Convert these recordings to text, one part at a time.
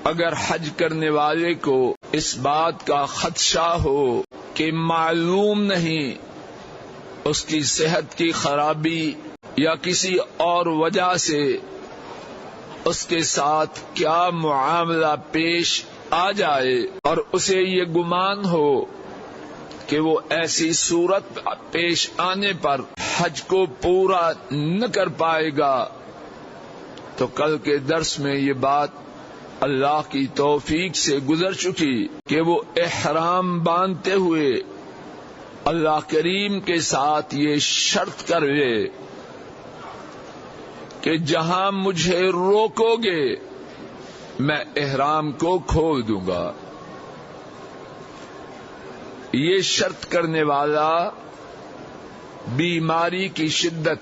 اگر حج کرنے والے کو اس بات کا خدشہ ہو کہ معلوم نہیں اس کی صحت کی خرابی یا کسی اور وجہ سے اس کے ساتھ کیا معاملہ پیش آ جائے اور اسے یہ گمان ہو کہ وہ ایسی صورت پیش آنے پر حج کو پورا نہ کر پائے گا، تو کل کے درس میں یہ بات اللہ کی توفیق سے گزر چکی کہ وہ احرام باندھتے ہوئے اللہ کریم کے ساتھ یہ شرط کر لے کہ جہاں مجھے روکو گے میں احرام کو کھول دوں گا۔ یہ شرط کرنے والا بیماری کی شدت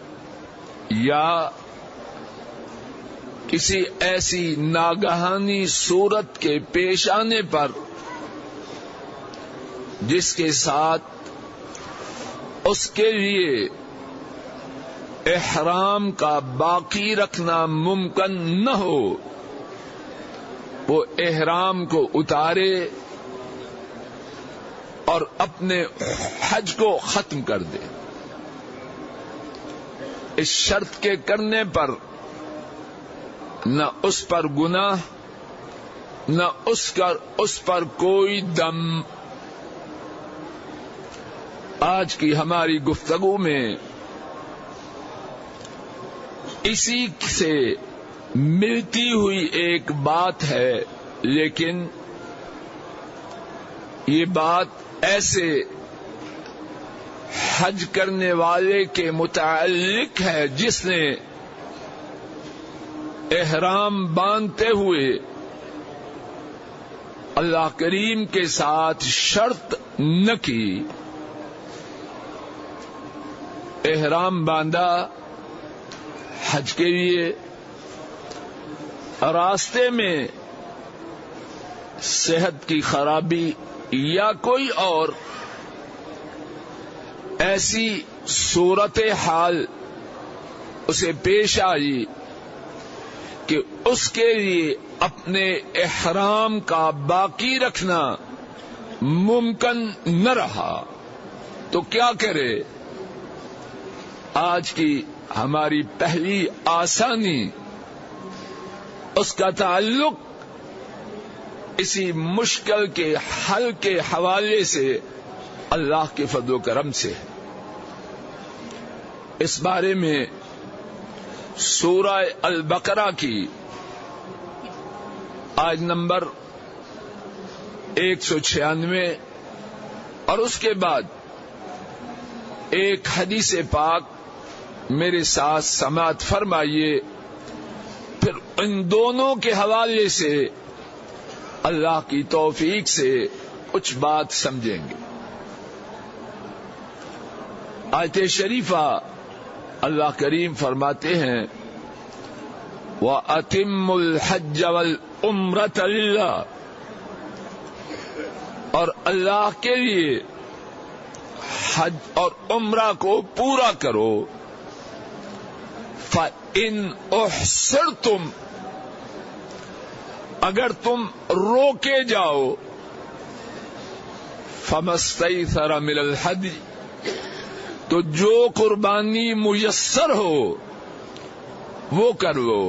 یا کسی ایسی ناگہانی صورت کے پیش آنے پر جس کے ساتھ اس کے لیے احرام کا باقی رکھنا ممکن نہ ہو، وہ احرام کو اتارے اور اپنے حج کو ختم کر دے۔ اس شرط کے کرنے پر نہ اس پر گناہ نہ اس پر کوئی دم۔ آج کی ہماری گفتگو میں اسی سے ملتی ہوئی ایک بات ہے، لیکن یہ بات ایسے حج کرنے والے کے متعلق ہے جس نے احرام باندھتے ہوئے اللہ کریم کے ساتھ شرط نہ کی۔ احرام باندھا حج کے لیے، راستے میں صحت کی خرابی یا کوئی اور ایسی صورت حال اسے پیش آئی کہ اس کے لیے اپنے احرام کا باقی رکھنا ممکن نہ رہا، تو کیا کرے؟ آج کی ہماری پہلی آسانی اس کا تعلق اسی مشکل کے حل کے حوالے سے اللہ کے فضل و کرم سے ہے۔ اس بارے میں سورہ البقرہ کی آیت نمبر 196 اور اس کے بعد ایک حدیث پاک میرے ساتھ سماعت فرمائیے، پھر ان دونوں کے حوالے سے اللہ کی توفیق سے کچھ بات سمجھیں گے۔ آیت شریفہ اللہ کریم فرماتے ہیں وَأَتِمُّ الْحَجَّ وَالْعُمْرَةَ لِلَّهِ، اور اللہ کے لیے حج اور عمرہ کو پورا کرو۔ فَإِنْ أُحْصِرْتُمْ، اگر تم روکے جاؤ، فَمَا اسْتَيْسَرَ مِنَ الْهَدْيِ، تو جو قربانی میسر ہو وہ کر لو۔